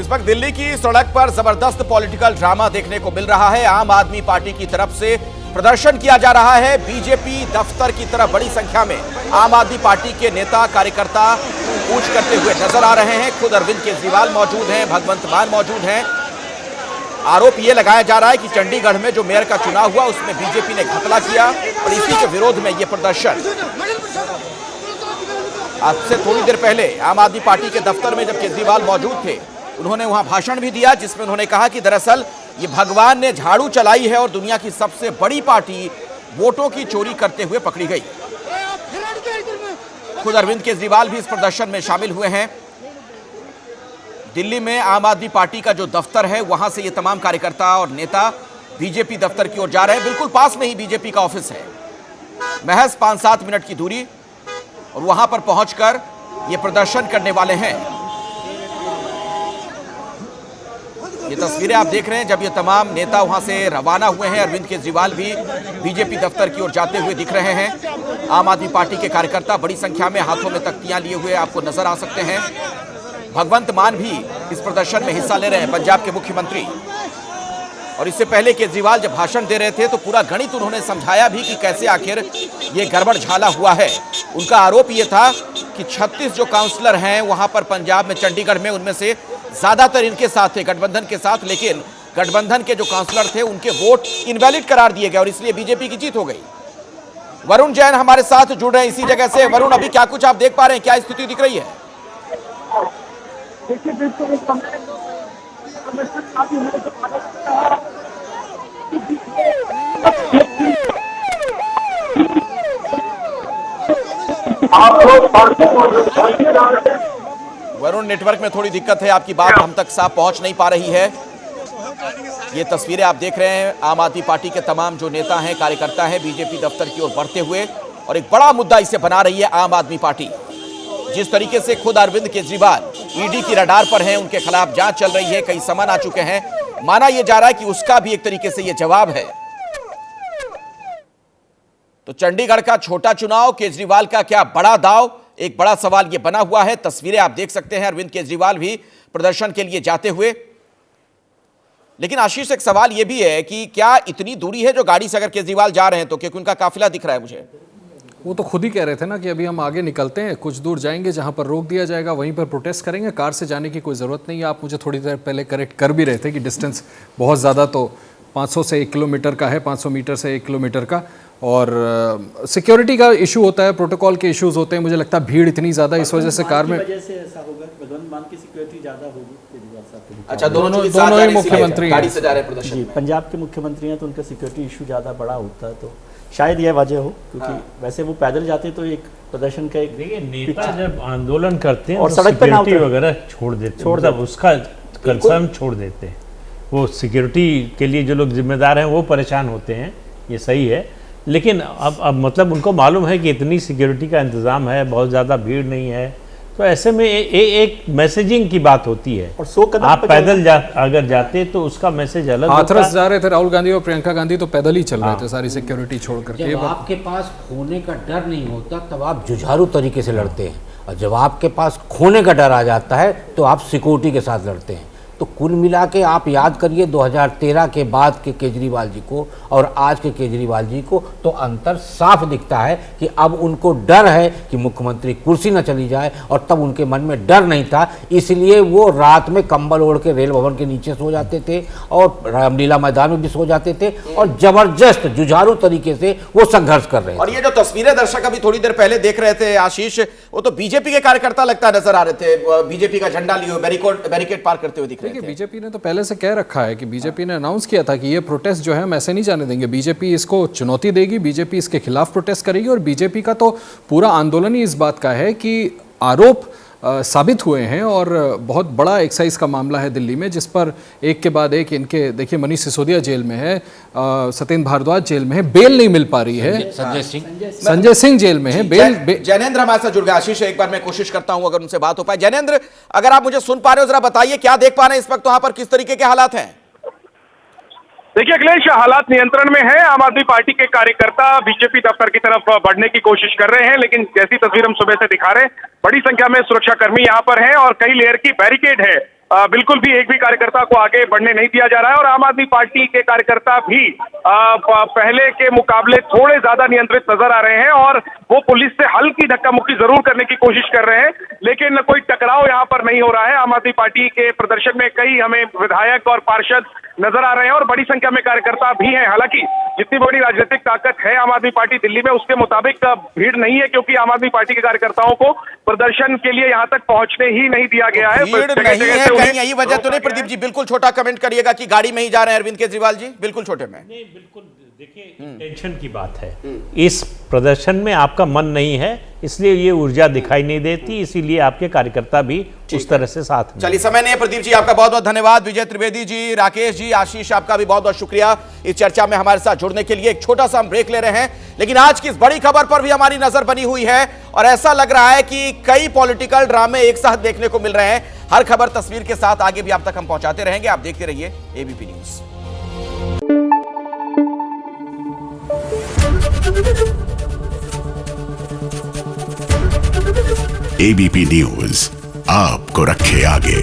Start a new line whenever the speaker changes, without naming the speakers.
इस वक्त दिल्ली की सड़क पर जबरदस्त पॉलिटिकल ड्रामा देखने को मिल रहा है। आम आदमी पार्टी की तरफ से प्रदर्शन किया जा रहा है। बीजेपी दफ्तर की तरफ बड़ी संख्या में आम आदमी पार्टी के नेता कार्यकर्ता कूच करते हुए नजर आ रहे हैं। खुद अरविंद केजरीवाल मौजूद हैं, भगवंत मान मौजूद हैं। आरोप यह लगाया जा रहा है कि चंडीगढ़ में जो मेयर का चुनाव हुआ उसमें बीजेपी ने घपला किया और इसी के विरोध में यह प्रदर्शन। आज से थोड़ी देर पहले आम आदमी पार्टी के दफ्तर में जब केजरीवाल मौजूद थे, उन्होंने वहां भाषण भी दिया जिसमें उन्होंने कहा कि दरअसल ये भगवान ने झाड़ू चलाई है और दुनिया की सबसे बड़ी पार्टी वोटों की चोरी करते हुए पकड़ी गई। खुद अरविंद केजरीवाल भी इस प्रदर्शन में शामिल हुए हैं। दिल्ली में आम आदमी पार्टी का जो दफ्तर है वहां से ये तमाम कार्यकर्ता और नेता बीजेपी दफ्तर की ओर जा रहे हैं। बिल्कुल पास में ही बीजेपी का ऑफिस है, महज 5-7 मिनट की दूरी, और वहां पर पहुंचकर ये प्रदर्शन करने वाले हैं। ये तस्वीरें आप देख रहे हैं जब ये तमाम नेता वहां से रवाना हुए हैं। अरविंद केजरीवाल भी बीजेपी दफ्तर की ओर जाते हुए दिख रहे हैं। आम आदमी पार्टी के कार्यकर्ता बड़ी संख्या में हाथों में तख्तियां लिए हुए आपको नजर आ सकते हैं। भगवंत मान भी इस प्रदर्शन में हिस्सा ले रहे हैं, पंजाब के मुख्यमंत्री। और इससे पहले केजरीवाल जब भाषण दे रहे थे तो पूरा गणित उन्होंने समझाया भी कि कैसे आखिर ये गड़बड़ झाला हुआ है। उनका आरोप ये था कि 36 जो काउंसलर हैं वहां पर पंजाब में, चंडीगढ़ में, उनमें से ज्यादातर इनके साथ थे, गठबंधन के साथ, लेकिन गठबंधन के जो काउंसलर थे उनके वोट इनवैलिड करार दिए गए और इसलिए बीजेपी की जीत हो गई। वरुण जैन हमारे साथ जुड़ रहे हैं इसी जगह से। वरुण, अभी क्या कुछ आप देख पा रहे हैं, क्या स्थिति दिख रही है? वरुण, नेटवर्क में थोड़ी दिक्कत है, आपकी बात हम तक साफ पहुंच नहीं पा रही है। ये तस्वीरें आप देख रहे हैं आम आदमी पार्टी के तमाम जो नेता हैं, कार्यकर्ता हैं, बीजेपी दफ्तर की ओर बढ़ते हुए, और एक बड़ा मुद्दा इसे बना रही है आम आदमी पार्टी। जिस तरीके से खुद अरविंद केजरीवाल ईडी की रडार पर हैं, उनके खिलाफ जांच चल रही है, कई समन आ चुके हैं, माना यह जा रहा है कि उसका भी एक तरीके से यह जवाब है। तो चंडीगढ़ का छोटा चुनाव, केजरीवाल का क्या बड़ा दांव, एक बड़ा सवाल यह बना हुआ है। तस्वीरें आप देख सकते हैं अरविंद केजरीवाल भी प्रदर्शन के लिए जाते हुए। लेकिन आशीष, एक सवाल यह भी है कि क्या इतनी दूरी है जो गाड़ी से अगर केजरीवाल जा रहे हैं तो, क्योंकि उनका काफिला दिख रहा है मुझे।
वो तो खुद ही कह रहे थे ना कि अभी हम आगे निकलते हैं, कुछ दूर जाएंगे, जहां पर रोक दिया जाएगा वहीं पर प्रोटेस्ट करेंगे, कार से जाने की कोई ज़रूरत नहीं है। आप मुझे थोड़ी देर पहले करेक्ट कर भी रहे थे कि डिस्टेंस बहुत ज़्यादा तो 500 से 1 किलोमीटर का है, 500 मीटर से 1 किलोमीटर का, और सिक्योरिटी का इशू होता है, प्रोटोकॉल के इश्यूज होते हैं। मुझे लगता है भीड़ इतनी ज़्यादा इस वजह से कार में
ऐसा होगा, भगवंत मान की सिक्योरिटी ज़्यादा होगी।
अच्छा, दोनों
ही मुख्यमंत्री
गाड़ी से जा रहे हैं प्रदर्शन।
जी, पंजाब के मुख्यमंत्री हैं तो उनका सिक्योरिटी इशू ज़्यादा बड़ा होता है, तो शायद यह वजह हो, क्योंकि वैसे वो पैदल जाते तो एक प्रदर्शन का एक,
देखिए नेता जब आंदोलन करते हैं
और
तो
सड़क पे
सिक्योरिटी वगैरह छोड़ देते हैं, मतलब उसका कंसर्न छोड़ देते हैं। वो सिक्योरिटी के लिए जो लोग जिम्मेदार हैं वो परेशान होते हैं, ये सही है। लेकिन अब मतलब उनको मालूम है कि इतनी सिक्योरिटी का इंतज़ाम है, बहुत ज़्यादा भीड़ नहीं है, तो ऐसे में एक मैसेजिंग की बात होती है।
और 100 कदम
आप पैदल अगर जाते तो उसका मैसेज अलग होता।
हाथरस जा रहे थे राहुल गांधी और प्रियंका गांधी, तो पैदल ही चल रहे थे सारी सिक्योरिटी छोड़ करके।
जब आपके पास खोने का डर नहीं होता तब आप जुझारू तरीके से लड़ते हैं, और जब आपके पास खोने का डर आ जाता है तो आप सिक्योरिटी के साथ लड़ते हैं। तो कुल मिला के आप याद करिए 2013 के बाद के केजरीवाल जी को और आज के केजरीवाल जी को, तो अंतर साफ दिखता है कि अब उनको डर है कि मुख्यमंत्री कुर्सी न चली जाए, और तब उनके मन में डर नहीं था, इसलिए वो रात में कंबल ओढ़ के रेल भवन के नीचे सो जाते थे और रामलीला मैदान में भी सो जाते थे, और जबरदस्त जुझारू तरीके से वो संघर्ष कर रहे थे।
और ये जो तस्वीरें दर्शक अभी थोड़ी देर पहले देख रहे थे आशीष, वो तो बीजेपी के कार्यकर्ता लगता नजर आ रहे थे, बीजेपी का झंडा लिए बैरिकेड पार करते हुए दिख रहे थे।
देखिए, बीजेपी ने तो पहले से कह रखा है कि बीजेपी ने अनाउंस किया था कि ये प्रोटेस्ट जो है हम ऐसे नहीं जाने देंगे, बीजेपी इसको चुनौती देगी, बीजेपी इसके खिलाफ प्रोटेस्ट करेगी। और बीजेपी का तो पूरा आंदोलन ही इस बात का है कि आरोप साबित हुए हैं, और बहुत बड़ा एक्साइज का मामला है दिल्ली में, जिस पर एक के बाद एक इनके, देखिए मनीष सिसोदिया जेल में है, सत्येंद्र भारद्वाज जेल में है, बेल नहीं मिल पा रही है, संजय सिंह जेल में है, बेल।
जैनेंद्र हमारे साथ जुड़ गए। आशीष, एक बार मैं कोशिश करता हूं अगर उनसे बात हो पाए। जैनेंद्र, अगर आप मुझे सुन पा रहे हो, जरा बताइए क्या देख पा रहे हैं इस वक्त वहां पर, किस तरीके के हालात हैं?
देखिए अखिलेश, हालात नियंत्रण में है। आम आदमी पार्टी के कार्यकर्ता बीजेपी दफ्तर की तरफ बढ़ने की कोशिश कर रहे हैं, लेकिन जैसी तस्वीर हम सुबह से दिखा रहे हैं, बड़ी संख्या में सुरक्षाकर्मी यहाँ पर हैं और कई लेयर की बैरिकेड है बिल्कुल भी एक भी कार्यकर्ता को आगे बढ़ने नहीं दिया जा रहा है और आम आदमी पार्टी के कार्यकर्ता भी पहले के मुकाबले थोड़े ज्यादा नियंत्रित नजर आ रहे हैं और वो पुलिस से हल्की धक्का मुक्की जरूर करने की कोशिश कर रहे हैं, लेकिन कोई टकराव यहाँ पर नहीं हो रहा है। आम आदमी पार्टी के प्रदर्शन में कई हमें विधायक और पार्षद नजर आ रहे हैं और बड़ी संख्या में कार्यकर्ता भी हैं। हालांकि जितनी बड़ी राजनीतिक ताकत है आम आदमी पार्टी दिल्ली में, उसके मुताबिक भीड़ नहीं है, क्योंकि आम आदमी पार्टी के कार्यकर्ताओं को प्रदर्शन के लिए यहाँ तक पहुंचने ही नहीं दिया गया है।
भीड़ नहीं है, कहीं यही वजह तो नहीं? प्रदीप जी बिल्कुल छोटा कमेंट करिएगा कि गाड़ी में ही जा रहे हैं अरविंद केजरीवाल जी, बिल्कुल छोटे में।
नहीं, बिल्कुल देखिए, टेंशन की बात है। इस प्रदर्शन में आपका मन नहीं है, इसलिए ये ऊर्जा दिखाई नहीं देती, इसीलिए आपके कार्यकर्ता भी उस तरह से साथ में।
चलिए, समय नहीं है। प्रदीप जी आपका बहुत बहुत धन्यवाद। विजय त्रिवेदी जी, राकेश जी, आशीष, आपका भी बहुत बहुत शुक्रिया इस चर्चा में हमारे साथ जुड़ने के लिए। एक छोटा सा हम ब्रेक ले रहे हैं, लेकिन आज की इस बड़ी खबर पर भी हमारी नजर बनी हुई है और ऐसा लग रहा है कि कई पॉलिटिकल ड्रामे एक साथ देखने को मिल रहे हैं। हर खबर तस्वीर के साथ आगे भी आप तक हम पहुंचाते रहेंगे। आप देखते रहिए एबीपी न्यूज।
एबीपी न्यूज आपको रखे आगे।